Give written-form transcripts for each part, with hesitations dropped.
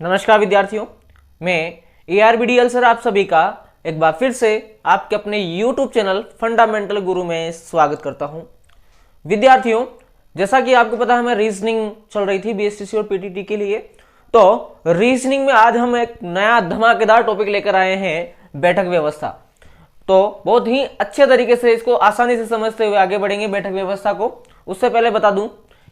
नमस्कार विद्यार्थियों, मैं ARBDL सर आप सभी का एक बार फिर से आपके अपने YouTube चैनल फंडामेंटल गुरु में स्वागत करता हूं। विद्यार्थियों, जैसा कि आपको पता है मैं रीजनिंग चल रही थी BSTC और PTT के लिए, तो रीजनिंग में आज हम एक नया धमाकेदार टॉपिक लेकर आए हैं, बैठक व्यवस्था। तो बहुत ही अच्छे तरीके से इसको आसानी से समझते हुए आगे बढ़ेंगे बैठक व्यवस्था को। उससे पहले बता दूं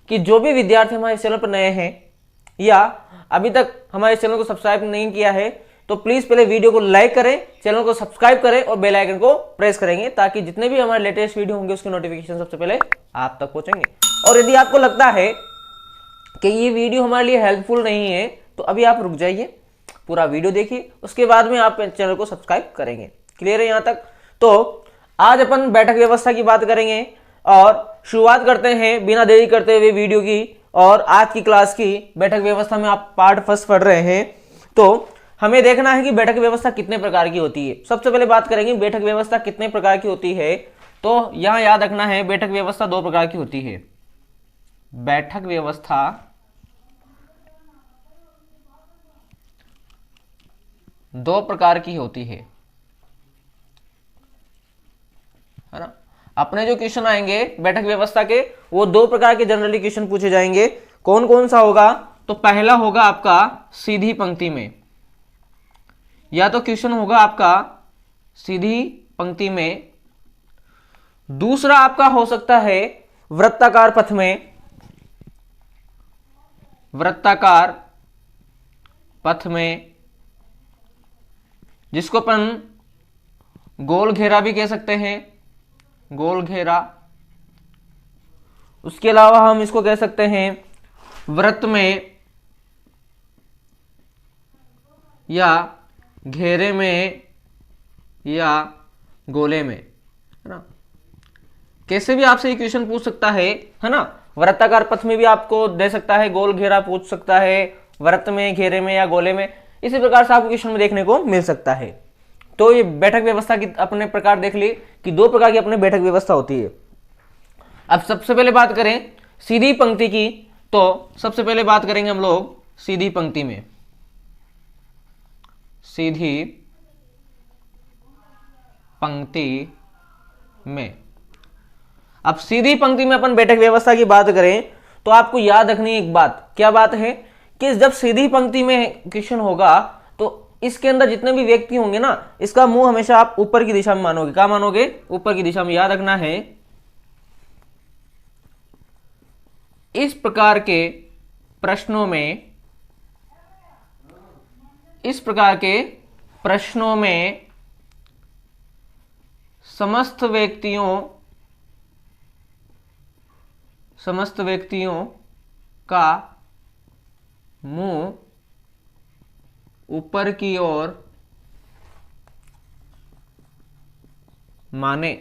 कि जो भी विद्यार्थी हमारे चैनल पर नए हैं या अभी तक हमारे चैनल को सब्सक्राइब नहीं किया है तो प्लीज पहले वीडियो को लाइक करें, चैनल को सब्सक्राइब करें और बेल आइकन को प्रेस करेंगे ताकि जितने भी हमारे लेटेस्ट वीडियो होंगे उसके नोटिफिकेशन सबसे पहले आप तक पहुंचेंगे। और यदि आपको लगता है कि ये वीडियो हमारे लिए हेल्पफुल नहीं है तो अभी आप रुक जाइए, पूरा वीडियो देखिए, उसके बाद में आप चैनल को सब्सक्राइब करेंगे। क्लियर है यहां तक? तो आज अपन बैठक व्यवस्था की बात करेंगे और शुरुआत करते हैं बिना देरी करते हुए वीडियो की। और आज की क्लास की बैठक व्यवस्था में आप पार्ट फर्स्ट पढ़ रहे हैं तो हमें देखना है कि बैठक व्यवस्था कितने प्रकार की होती है। सबसे पहले बात करेंगे बैठक व्यवस्था कितने प्रकार की होती है। तो यहां याद रखना है बैठक व्यवस्था दो प्रकार की होती है। बैठक व्यवस्था दो प्रकार की होती है ना। अपने जो क्वेश्चन आएंगे बैठक व्यवस्था के वो दो प्रकार के जनरली क्वेश्चन पूछे जाएंगे। कौन कौन सा होगा? तो पहला होगा आपका सीधी पंक्ति में, या तो क्वेश्चन होगा आपका सीधी पंक्ति में। दूसरा आपका हो सकता है वृत्ताकार पथ में, वृत्ताकार पथ में, जिसको अपन गोल घेरा भी कह सकते हैं, गोल घेरा। उसके अलावा हम इसको कह सकते हैं वृत्त में या घेरे में या गोले में, है ना। कैसे भी आपसे ये क्वेश्चन पूछ सकता है ना। वृत्ताकार पथ में भी आपको दे सकता है, गोल घेरा पूछ सकता है, वृत्त में, घेरे में या गोले में। इसी प्रकार से आपको क्वेश्चन में देखने को मिल सकता है। तो ये बैठक व्यवस्था की अपने प्रकार देख ली कि दो प्रकार की अपने बैठक व्यवस्था होती है। अब सबसे पहले बात करें सीधी पंक्ति की, तो सबसे पहले बात करेंगे हम लोग सीधी पंक्ति में। सीधी पंक्ति में, अब सीधी पंक्ति में अपन बैठक व्यवस्था की बात करें तो आपको याद रखनी एक बात। क्या बात है कि जब सीधी पंक्ति में क्वेश्चन होगा तो इसके अंदर जितने भी व्यक्ति होंगे ना, इसका मुंह हमेशा आप ऊपर की दिशा में मानोगे। क्या मानोगे? ऊपर की दिशा में। याद रखना है इस प्रकार के प्रश्नों में, इस प्रकार के प्रश्नों में समस्त व्यक्तियों का मुंह ऊपर की ओर माने।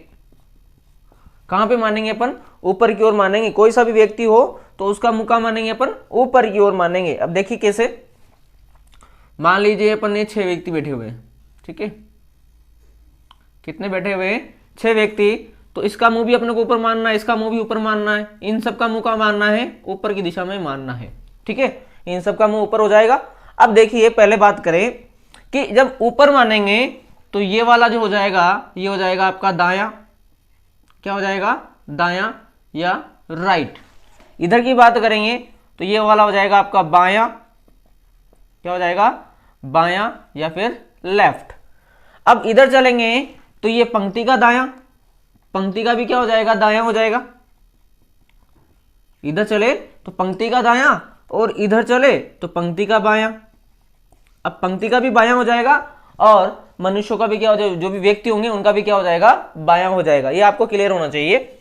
कहां पे मानेंगे अपन? ऊपर की ओर मानेंगे। कोई सा भी व्यक्ति हो तो उसका मुंह कहां मानेंगे अपन? ऊपर की ओर मानेंगे। अब देखिए कैसे। मान लीजिए अपन ने 6 व्यक्ति बैठे हुए हैं, ठीक है। कितने बैठे हुए हैं? 6 व्यक्ति। तो इसका मुंह भी अपने को ऊपर मानना है, इसका मुंह भी ऊपर मानना है, इन सबका मुंह का मानना है ऊपर की दिशा में मानना है, ठीक है। इन सबका मुंह ऊपर हो जाएगा। अब देखिए पहले बात करें कि जब ऊपर मानेंगे तो ये वाला जो हो जाएगा, ये हो जाएगा आपका दायां। क्या हो जाएगा? दायां या राइट। इधर की बात करेंगे तो ये वाला हो जाएगा आपका बायां। क्या हो जाएगा? बायां या फिर लेफ्ट। अब इधर चलेंगे तो ये पंक्ति का दायां, पंक्ति का भी क्या हो जाएगा? दायां हो जाएगा। इधर चले तो पंक्ति का दायां और इधर चले तो पंक्ति का बायां। अब पंक्ति का भी बायां हो जाएगा और मनुष्यों का भी क्या हो जाएगा? जो भी व्यक्ति होंगे उनका भी क्या हो जाएगा? बायां हो जाएगा। ये आपको क्लियर होना चाहिए।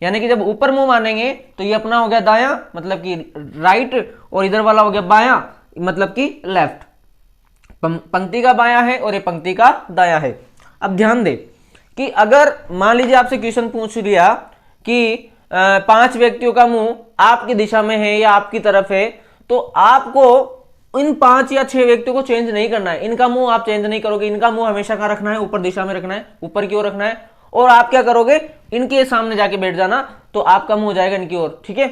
यानी कि जब ऊपर मुंह मानेंगे तो ये अपना हो गया दायां मतलब कि राइट, और इधर वाला हो गया बायां मतलब कि लेफ्ट। पंक्ति का बायां है और ये पंक्ति का दायां है। अब ध्यान दे कि अगर मान लीजिए आपसे क्वेश्चन पूछ लिया कि 5 व्यक्तियों का मुंह आपकी दिशा में है या आपकी तरफ है, तो आपको इन 5 या 6 व्यक्तियों को चेंज नहीं करना है। इनका मुंह आप चेंज नहीं करोगे। इनका मुंह हमेशा कहां रखना है? ऊपर दिशा में रखना है, ऊपर की ओर रखना है। और आप क्या करोगे? इनके सामने जाके बैठ जाना तो आपका मुंह हो जाएगा इनकी ओर, ठीक है।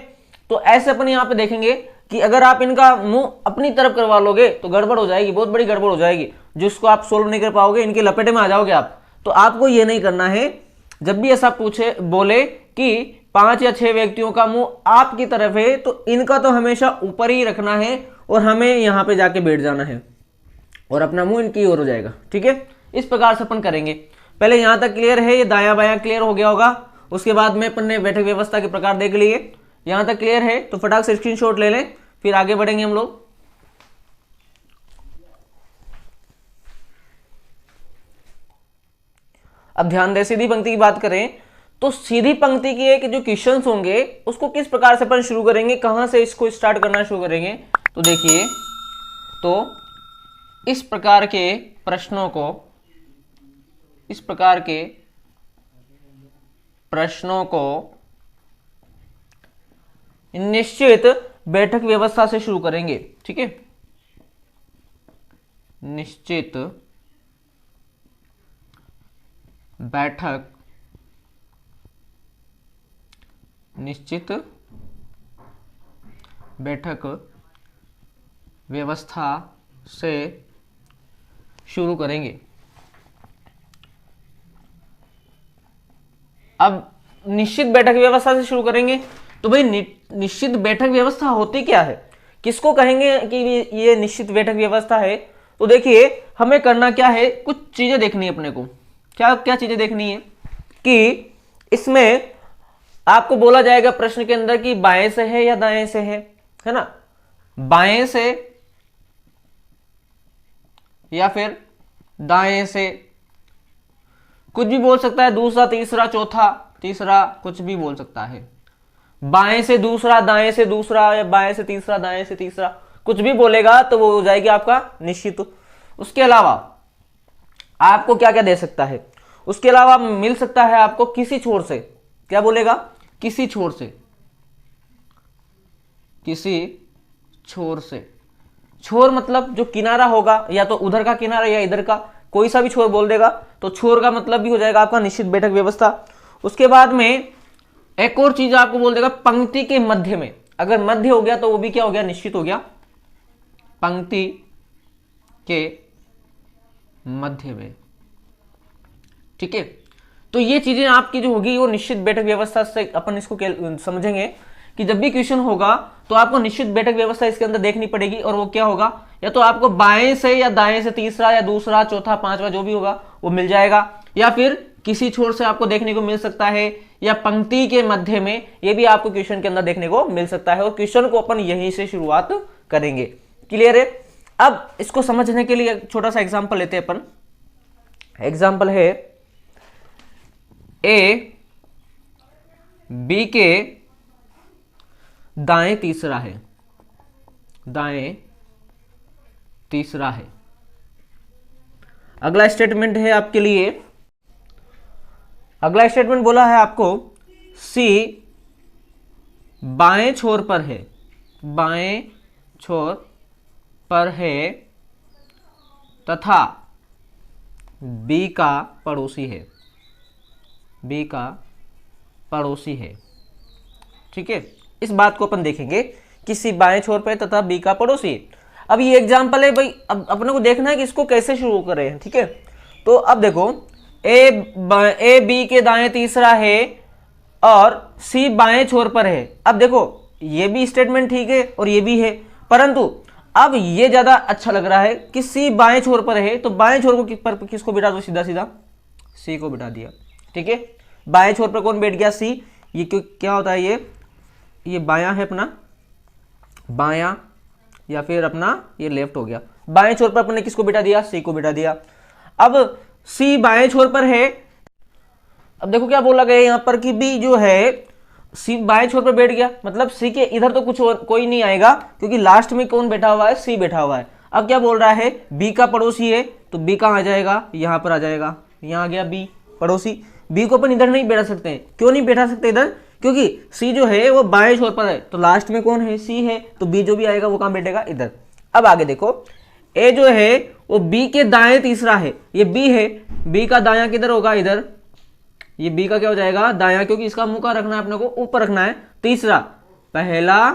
तो ऐसे अपन यहाँ पे देखेंगे कि अगर आप इनका मुंह अपनी तरफ करवा लोगे तो गड़बड़ हो जाएगी, बहुत बड़ी गड़बड़ हो जाएगी, जिसको आप सोल्व नहीं कर पाओगे, इनके लपेटे में आ जाओगे आप। तो आपको ये नहीं करना है। जब भी ऐसा पूछे बोले कि 5 या 6 व्यक्तियों का मुंह आपकी तरफ है तो इनका तो हमेशा ऊपर ही रखना है और हमें यहां पे जाके बैठ जाना है और अपना मुंह इनकी ओर हो जाएगा। ठीक है, इस प्रकार से अपन करेंगे। पहले यहां तक क्लियर है, ये दाया बायां क्लियर हो गया होगा। उसके बाद में अपन ने बैठक व्यवस्था के प्रकार देख लिए। यहां तक क्लियर है तो फटाक से स्क्रीनशॉट ले लें, फिर आगे बढ़ेंगे हम लोग। अब ध्यान दें, सीधी पंक्ति की बात करें तो सीधी पंक्ति की एक जो क्वेश्चंस होंगे उसको किस प्रकार से अपन शुरू करेंगे, कहां से इसको स्टार्ट करना शुरू करेंगे। तो देखिए, तो इस प्रकार के प्रश्नों को निश्चित बैठक व्यवस्था से शुरू करेंगे। ठीक है, निश्चित बैठक व्यवस्था से शुरू करेंगे। अब निश्चित बैठक व्यवस्था से शुरू करेंगे तो भाई निश्चित बैठक व्यवस्था होती क्या है, किसको कहेंगे कि ये निश्चित बैठक व्यवस्था है। तो देखिए, हमें करना क्या है, कुछ चीजें देखनी है अपने को। क्या क्या चीजें देखनी है कि इसमें आपको बोला जाएगा प्रश्न के अंदर कि बाएं से है या दाएं से है ना, बाएं से या फिर दाएं से, कुछ भी बोल सकता है, दूसरा तीसरा चौथा, तीसरा कुछ भी बोल सकता है। बाएं से दूसरा, दाएं से दूसरा, या बाएं से तीसरा, दाएं से तीसरा, कुछ भी बोलेगा तो वो हो जाएगी आपका निश्चित। उसके अलावा आपको क्या क्या दे सकता है, उसके अलावा मिल सकता है आपको किसी छोर से। क्या बोलेगा, किसी छोर से, किसी छोर से। छोर मतलब जो किनारा होगा, या तो उधर का किनारा या इधर का, कोई सा भी छोर बोल देगा तो छोर का मतलब भी हो जाएगा आपका निश्चित बैठक व्यवस्था। उसके बाद में एक और चीज आपको बोल देगा, पंक्ति के मध्य में। अगर मध्य हो गया तो वो भी क्या हो गया, निश्चित हो गया, पंक्ति के मध्य में। ठीक है, तो ये चीजें आपकी जो होगी वो निश्चित बैठक व्यवस्था से अपन इसको समझेंगे कि जब भी क्वेश्चन होगा तो आपको निश्चित बैठक व्यवस्था इसके अंदर देखनी पड़ेगी। और वो क्या होगा, या तो आपको बाएं से या दाएं से तीसरा या दूसरा चौथा पांचवा जो भी होगा वो मिल जाएगा, या फिर किसी छोर से आपको देखने को मिल सकता है, या पंक्ति के मध्य में, ये भी आपको क्वेश्चन के अंदर देखने को मिल सकता है। और क्वेश्चन को अपन यहीं से शुरुआत करेंगे। क्लियर है। अब इसको समझने के लिए छोटा सा एग्जांपल लेते हैं अपन। एग्जांपल है, ए बी के दाएं तीसरा है, दाएं तीसरा है। अगला स्टेटमेंट है आपके लिए, अगला स्टेटमेंट बोला है आपको सी बाएं छोर पर है, बाएं छोर पर है तथा बी का पड़ोसी है, बी का पड़ोसी है। ठीक है, इस बात को अपन देखेंगे कि सी बाएं छोर पर है तथा बी का पड़ोसी है। अब ये एग्जांपल है भाई, अब अपने को देखना है कि इसको कैसे शुरू करें। ठीक है, तो अब देखो, ए बी के दाएं तीसरा है और सी बाएं छोर पर है। अब देखो, ये भी स्टेटमेंट ठीक है और ये भी है, परंतु अब ये ज्यादा अच्छा लग रहा है कि सी बाएं छोर पर है, तो बाएं छोर को किसको बिठा दो, सीधा सीधा सी को बिठा दिया। ठीक है, बाएं छोर पर कौन बैठ गया, सी। ये क्या होता है, ये बायां है अपना, बायां, या फिर अपना ये लेफ्ट हो गया। बाएं छोर पर अपने किसको बिठा दिया, सी को बिठा दिया। अब सी बाएं छोर पर है। अब देखो क्या बोला गया यहां पर कि बी जो है सी बाएं छोर पर बैठ गया, मतलब सी के इधर तो कुछ कोई नहीं आएगा, क्योंकि लास्ट में कौन बैठा हुआ है, सी बैठा हुआ है। अब क्या बोल रहा है, बी का पड़ोसी है, तो बी कहां आ जाएगा, यहां पर आ जाएगा। यहां आ गया बी पड़ोसी। बी को अपन इधर नहीं बैठा सकते हैं। क्यों नहीं बैठा सकते इधर, क्योंकि सी जो है वो बाएं छोर पर है, तो लास्ट में कौन है, सी है, तो बी जो भी आएगा वो कहां बैठेगा, इधर। अब आगे देखो, ए जो है वो बी के दाएं तीसरा है, ये बी है, बी का दायां किधर होगा, इधर। ये बी का क्या हो जाएगा, दायां, क्योंकि इसका मुंह का रखना है अपने को, ऊपर रखना है। तीसरा, पहला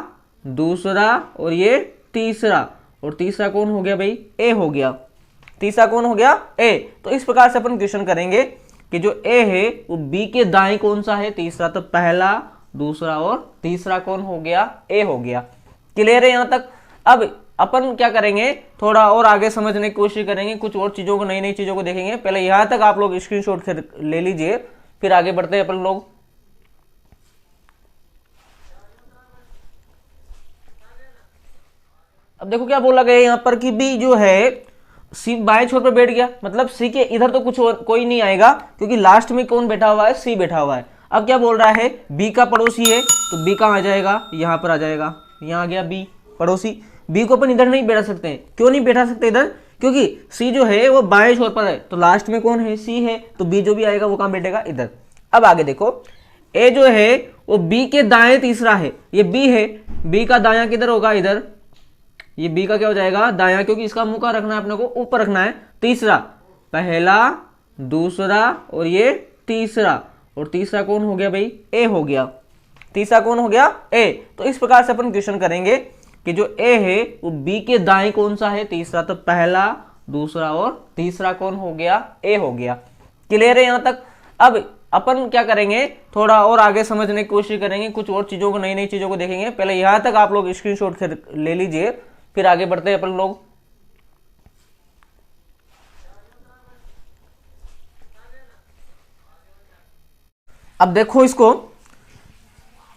दूसरा और ये तीसरा, और तीसरा कौन हो गया भाई, ए हो गया। तीसरा कौन हो गया, ए। तो इस प्रकार से अपन क्वेश्चन करेंगे कि जो ए है वो बी के दाएं कौन सा है, तीसरा। तो पहला, दूसरा और तीसरा कौन हो गया, ए हो गया। क्लियर है यहां तक। अब अपन क्या करेंगे, थोड़ा और आगे समझने की कोशिश करेंगे, कुछ और चीजों को, नई नई चीजों को देखेंगे। पहले यहां तक आप लोग स्क्रीनशॉट ले लीजिए, फिर आगे बढ़ते हैं अपन लोग। अब देखो क्या बोला गया यहां पर कि बी जो है सी बाएं छोर पर बैठ गया, मतलब सी के इधर तो कुछ और कोई नहीं आएगा, क्योंकि लास्ट में कौन बैठा हुआ है, सी बैठा हुआ है। अब क्या बोल रहा है, बी का पड़ोसी है, तो बी कहां आ जाएगा, यहां पर आ जाएगा। यहां आ गया बी पड़ोसी। बी को अपन इधर नहीं बैठा सकते हैं, क्यों नहीं बैठा सकते इधर, क्योंकि सी जो है वो बाएं छोर पर है, तो लास्ट में कौन है, सी है, तो बी जो भी आएगा वो कहां बैठेगा, इधर। अब आगे देखो, ए जो है वो बी के दाएं तीसरा है, ये बी है, बी का दायां किधर होगा, इधर। ये बी का क्या हो जाएगा, दायां, क्योंकि इसका मुंह कहां रखना है अपने को, ऊपर रखना है। तीसरा, पहला, दूसरा और ये तीसरा, और तीसरा कौन हो गया भाई, ए हो गया। तीसरा कौन हो गया, ए। तो इस प्रकार से अपन क्वेश्चन करेंगे कि जो ए है वो बी के दाएं कौन सा है, तीसरा। तो पहला, दूसरा और तीसरा कौन हो गया, ए हो गया। क्लियर है यहां तक। अब अपन क्या करेंगे, थोड़ा और आगे समझने की कोशिश करेंगे, कुछ और चीजों को, नई नई चीजों को देखेंगे। पहले यहां तक आप लोग स्क्रीनशॉट ले लीजिए, फिर आगे बढ़ते हैं अपन लोग। अब देखो इसको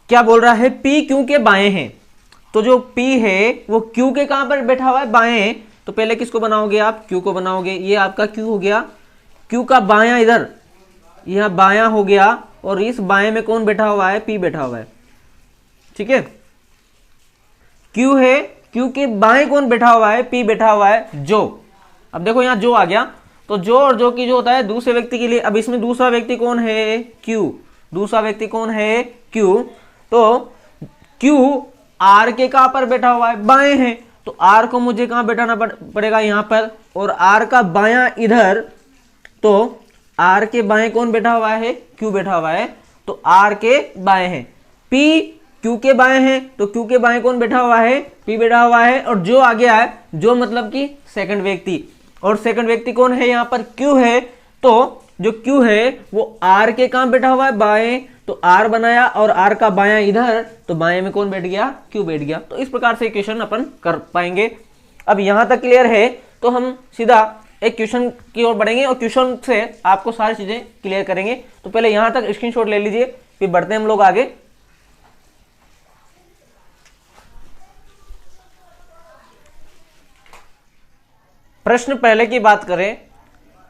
क्या बोल रहा है, P Q के बाएं हैं। तो जो P है वो Q के कहां पर बैठा हुआ है, बाएं। तो पहले किसको बनाओगे आप, Q को बनाओगे। ये आपका Q हो गया, Q का बायां इधर, यह बायां हो गया, और इस बाएं में कौन बैठा हुआ है, P बैठा हुआ है। ठीक है, Q है, Q के बाएं कौन बैठा हुआ है, P बैठा हुआ है, जो। अब देखो यहां जो आ गया, तो जो और जो की जो होता है दूसरे व्यक्ति के लिए। अब इसमें दूसरा व्यक्ति कौन है, Q। दूसरा व्यक्ति कौन है, Q। तो Q R के कहां पर बैठा हुआ है, बाएं है, तो R को मुझे कहां बैठाना पड़ेगा, यहां पर, और R का बायां इधर। तो R के बाएं कौन बैठा हुआ है, Q बैठा हुआ है, तो R के बाएं है। P Q के बाएं है, तो Q के बाएं कौन बैठा हुआ है, P बैठा हुआ है, और जो आ गया है, जो मतलब कि सेकंड व्यक्ति, और सेकंड व्यक्ति कौन है, यहां पर Q है। तो जो Q है वो R के कहां बैठा हुआ है, बाएं, तो R बनाया, और R का बायां इधर, तो बाएं में कौन बैठ गया, Q बैठ गया। तो इस प्रकार से क्वेश्चन अपन कर पाएंगे। अब यहां तक क्लियर है, तो हम सीधा एक क्वेश्चन की ओर बढ़ेंगे, और क्वेश्चन से आपको सारी चीजें क्लियर करेंगे। तो पहले यहां तक स्क्रीनशॉट ले लीजिए, फिर बढ़ते हैं हम लोग आगे। प्रश्न पहले की बात करें,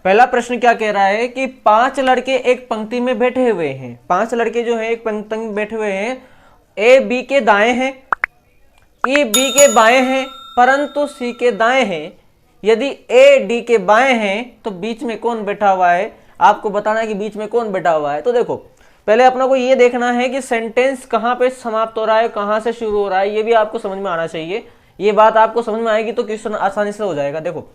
पहला प्रश्न क्या कह रहा है कि 5 लड़के एक पंक्ति में बैठे हुए हैं। 5 लड़के जो है एक पंक्ति में बैठे हुए हैं, ए बी के दाएं हैं, ई बी के बाएं हैं, परंतु सी के दाएं हैं। यदि ए डी के बाएं हैं तो बीच में कौन बैठा हुआ है, आपको बताना है कि बीच में कौन बैठा हुआ है। तो देखो पहले अपना को ये देखना है कि सेंटेंस कहां पे समाप्त हो रहा है, कहां से शुरू हो रहा है, ये भी आपको समझ में आना चाहिए। ये बात आपको समझ में आएगी तो क्वेश्चन आसानी से हो जाएगा। देखो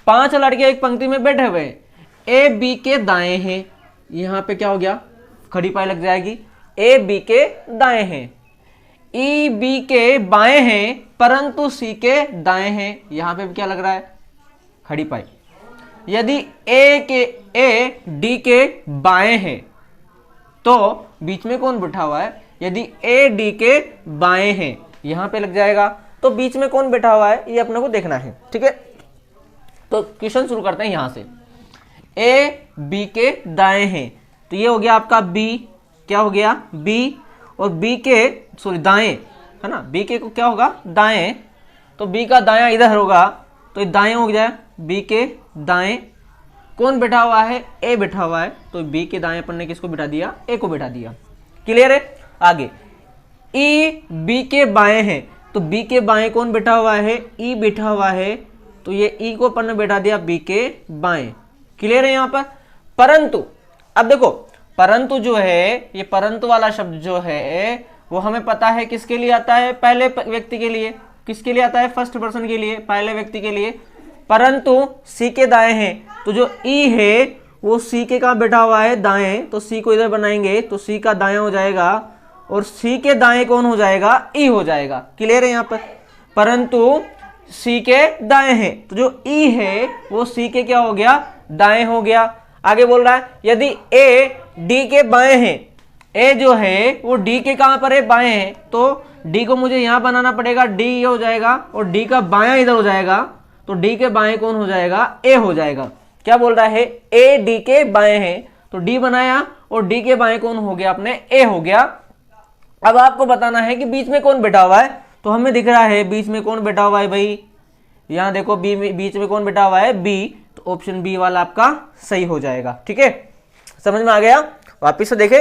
5 लड़के एक पंक्ति में बैठे हुए हैं, ए बी के दाएं हैं, यहां पे क्या हो गया, खड़ी पाई लग जाएगी, ए बी के दाएं हैं, ई बी के बाएं हैं, परंतु सी के दाएं हैं, यहां पे क्या लग रहा है, खड़ी पाई। यदि ए डी के बाएं हैं तो बीच में कौन बैठा हुआ है, यदि ए डी के बाएं हैं, यहां पे लग जाएगा, तो बीच में कौन बैठा हुआ है ये अपने को देखना है। ठीक है, तो क्वेश्चन शुरू करते हैं यहां से। ए बी के दाएं हैं, तो ये हो गया आपका बी, क्या हो गया बी, और बी के सॉरी दाएं है ना, बी के को क्या होगा दाएं, तो बी का दायां इधर होगा, तो ये दाएं हो जाए, बी के दाएं कौन बैठा हुआ है, ए बैठा हुआ है, तो बी के दाएं अपन ने किसको बैठा दिया, ए को बैठा दिया। क्लियर है। आगे ई बी के बाएं हैं, तो बी के बाएं कौन बैठा हुआ है, ई बैठा हुआ है, तो ये ई को अपन ने बैठा दिया बी के बाएं। क्लियर है यहां पर। परंतु अब देखो परंतु जो है, ये परंतु वाला शब्द जो है वो हमें पता है किसके लिए आता है, पहले व्यक्ति के लिए। किसके लिए आता है, फर्स्ट पर्सन के लिए, पहले व्यक्ति के लिए। परंतु सी के दाएं हैं, तो जो ई है वो सी के कहां बैठा हुआ है, दाएं, तो सी को इधर बनाएंगे तो सी का दायां हो जाएगा, और सी के दाएं कौन हो जाएगा, ई हो जाएगा। क्लियर है यहाँ पर, परंतु सी के दाएं हैं तो जो ई है वो सी के क्या हो गया, दाएं हो गया। आगे बोल रहा है यदि ए डी के बाएं हैं, ए जो है वो डी के कहां पर है, बाएं है, तो डी को मुझे यहां बनाना पड़ेगा, डी ये हो जाएगा और डी का बायां इधर हो जाएगा, तो डी के बाएं कौन हो जाएगा, ए हो जाएगा। क्या बोल रहा है, ए डी के बाएं है तो डी बनाया और डी के बाएं कौन हो गया अपने, ए हो गया। अब आपको बताना है कि बीच में कौन बैठा हुआ है, तो हमें दिख रहा है बीच में कौन बैठा हुआ है भाई, यहां देखो बी में बीच में कौन बैठा हुआ है, बी, तो ऑप्शन बी वाला आपका सही हो जाएगा। ठीक है, समझ में आ गया। वापिस से देखें,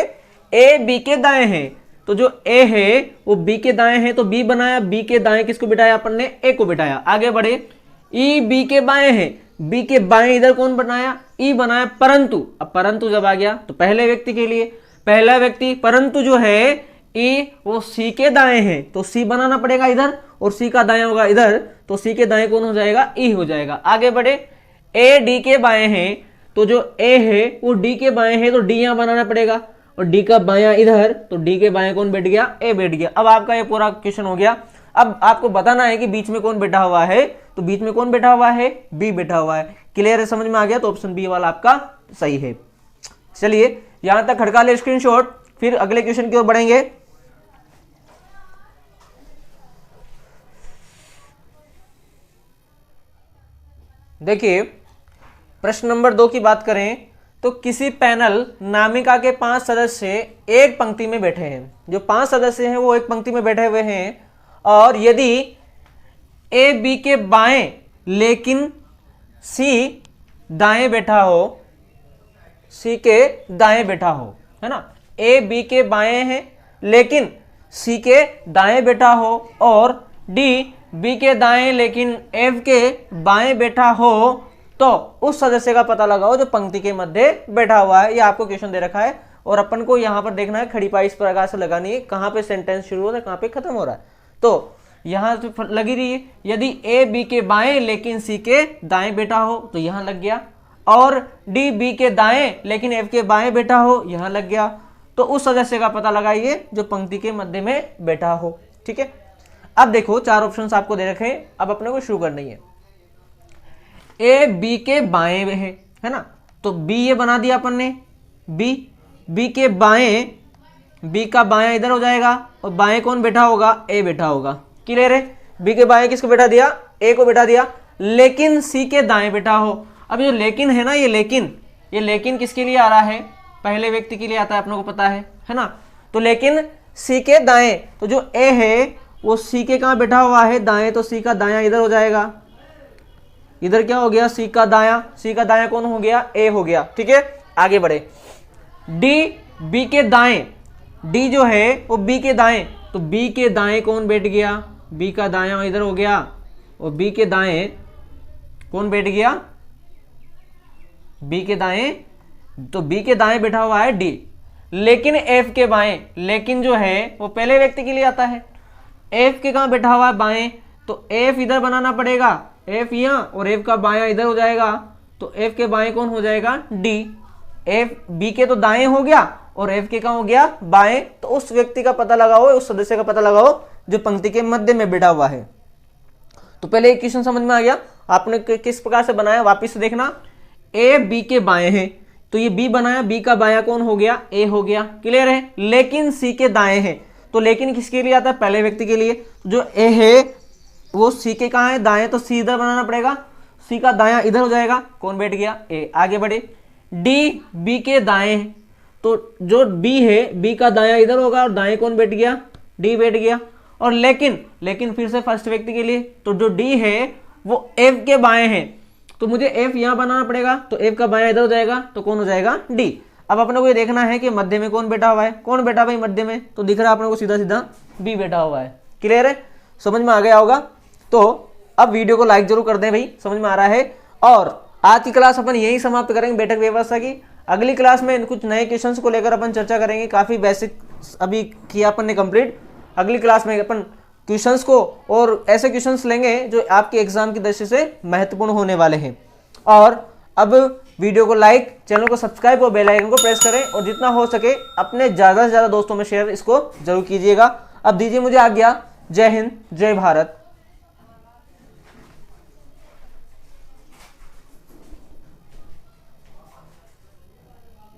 ए बी के दाएं हैं तो जो ए है वो बी के दाएं है तो बी बनाया, बी के दाएं किसको बिठाया अपन ने, ए को बिठाया। आगे बढ़े, ई बी के बाएं है, बी के बाएं इधर कौन बनाया, ई बनाया, परंतु अब परंतु जब आ गया तो पहले व्यक्ति के लिए पहला व्यक्ति, परंतु जो है ई वो सी के दाएं है तो सी बनाना पड़ेगा इधर और सी का दाएं होगा इधर, तो सी के दाएं कौन हो जाएगा, ई हो जाएगा। आगे बढ़े, ए डी के बाएं हैं तो जो ए है वो डी के बाएं है तो डी यहां बनाना पड़ेगा और डी का बायां इधर, तो डी के बाएं कौन बैठ गया, ए बैठ गया। अब आपका ये पूरा क्वेश्चन हो गया। अब आपको बताना है कि बीच में कौन बैठा हुआ है, तो बीच में कौन बैठा हुआ है, बी बैठा हुआ है। क्लियर है, समझ में आ गया, तो ऑप्शन बी वाला आपका सही है। चलिए यहां तक खड़का ले स्क्रीनशॉट, फिर अगले क्वेश्चन की ओर बढ़ेंगे। देखिए प्रश्न नंबर 2 की बात करें तो किसी पैनल नामिका के 5 सदस्य एक पंक्ति में बैठे हैं, जो 5 सदस्य हैं वो एक पंक्ति में बैठे हुए हैं, और यदि ए बी के बाएं लेकिन सी दाएं बैठा हो, सी के दाएं बैठा हो, है ना, ए बी के बाएं हैं लेकिन सी के दाएं बैठा हो, और डी बी के दाएं लेकिन एफ के बाएं बैठा हो, तो उस सदस्य का पता लगाओ जो पंक्ति के मध्य बैठा हुआ है। ये आपको क्वेश्चन दे रखा है और अपन को यहां पर देखना है, खड़ी पाई इस प्रकार से लगानी है, कहां पे सेंटेंस शुरू हो रहा है कहां पे खत्म हो रहा है। तो यहां से लगी रही है, यदि ए बी के बाएं लेकिन सी के दाएं बैठा हो तो यहां लग गया, और डी बी के दाएं लेकिन एफ के बाएं बैठा हो यहां लग गया, तो उस सदस्य का पता लगाइए जो पंक्ति के मध्य में बैठा हो। ठीक है, अब देखो 4 ऑप्शंस आपको दे रखे हैं, अब अपने को शुरू करनी है। ए बी के बाएं में है ना, तो बी ये बना दिया अपन ने, बी के बाएं, बी का बायां इधर हो जाएगा और बाएं कौन बैठा होगा, ए बैठा होगा। क्लियर है, बी के बाएं किसको बैठा दिया, ए को बैठा दिया, लेकिन सी के दाएं बैठा हो। अब जो लेकिन है ना, ये लेकिन किसके लिए आ रहा है, पहले व्यक्ति के लिए आता है, अपने को पता है ना, तो लेकिन सी के दाएं, तो जो ए है वो सी के कहां बैठा हुआ है, दाएं, तो सी का दायां इधर हो जाएगा, इधर क्या हो गया, सी का दायां कौन हो गया, ए हो गया। ठीक है, आगे बढ़े, डी बी के दाएं, डी जो है वो बी के दाएं, तो बी के दाएं कौन बैठ गया, बी का दायां इधर हो गया और बी के दाएं कौन बैठ गया, बी के दाएं, तो बी के दाएं बैठा हुआ है डी, लेकिन एफ के बाएं, लेकिन जो है वो पहले व्यक्ति के लिए आता है, एफ के कहां बैठा हुआ है, बाएं, तो एफ इधर बनाना पड़ेगा, एफ यहां और एफ का बायां इधर हो जाएगा, तो एफ के बाएं कौन हो जाएगा, डी, एफ बी के तो दाएं हो गया और एफ के कहां हो गया, बाएं, तो उस व्यक्ति का पता लगाओ, उस सदस्य का पता लगाओ जो पंक्ति के मध्य में बैठा हुआ है। तो पहले एक क्वेश्चन समझ में आ गया, आपने किस प्रकार से बनाया, वापिस से देखना, ए बी के बाएं हैं तो ये बी बनाया, बी का बायां कौन हो गया, ए हो गया। क्लियर है, लेकिन सी के दाएं हैं, तो लेकिन किसके लिए आता है, पहले व्यक्ति के लिए, जो ए है वो सी के कहां है, दाएं, तो सी इधर बनाना पड़ेगा, सी का दायां इधर हो जाएगा, कौन बैठ गया, ए। आगे बढ़े, डी बी के दाएं, तो जो बी है बी का दायां इधर होगा और दाएं कौन बैठ गया, डी बैठ गया, और लेकिन फिर से फर्स्ट व्यक्ति के लिए, तो जो डी है वो एफ के बाएं हैं, तो मुझे एफ यहां बनाना पड़ेगा, तो एफ का बायां इधर हो जाएगा, तो कौन हो जाएगा, डी। अब अपने को ये देखना है कि मध्य में कौन बैठा हुआ है, कौन बैठा भाई मध्य में, तो दिख रहा है अपने को सीधा सीधा बी बैठा हुआ है। क्लियर है, समझ में आ गया होगा। तो अब वीडियो को लाइक जरूर कर दें भाई, समझ में आ रहा है। और आज की क्लास अपन यही समाप्त करेंगे बैठक व्यवस्था की। अगली क्लास में कुछ नए क्वेश्चंस को लेकर अपन चर्चा करेंगे, काफी बेसिक अभी किया अपन ने कंप्लीट। अगली क्लास में अपन क्वेश्चंस को और ऐसे क्वेश्चंस लेंगे जो आपके एग्जाम की दृष्टि से महत्वपूर्ण होने वाले हैं। और अब वीडियो को लाइक, चैनल को सब्सक्राइब और बेल आइकन को प्रेस करें और जितना हो सके अपने ज़्यादा से ज़्यादा दोस्तों में शेयर इसको जरूर कीजिएगा। अब दीजिए मुझे आज्ञा। जय हिंद, जय भारत।